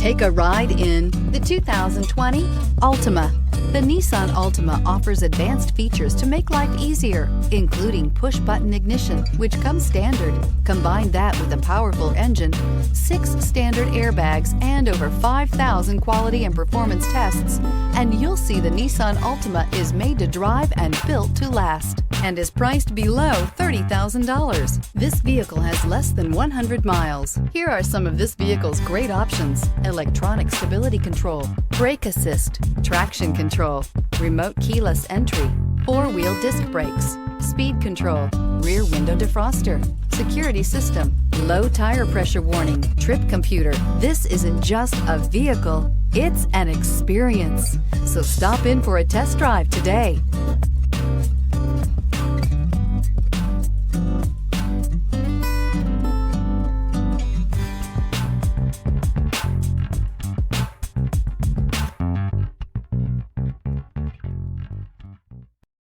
Take a ride in the 2020 Altima. The Nissan Altima offers advanced features to make life easier, including push-button ignition, which comes standard. Combine that with a powerful engine, 6 standard airbags, and over 5,000 quality and performance tests, and you'll see the Nissan Altima is made to drive and built to last, and is priced below $30,000. This vehicle has less than 100 miles. Here are some of this vehicle's great options: electronic stability control, brake assist, traction control, remote keyless entry, 4-wheel disc brakes, speed control, rear window defroster, security system, low tire pressure warning, trip computer. This isn't just a vehicle, it's an experience. So stop in for a test drive today.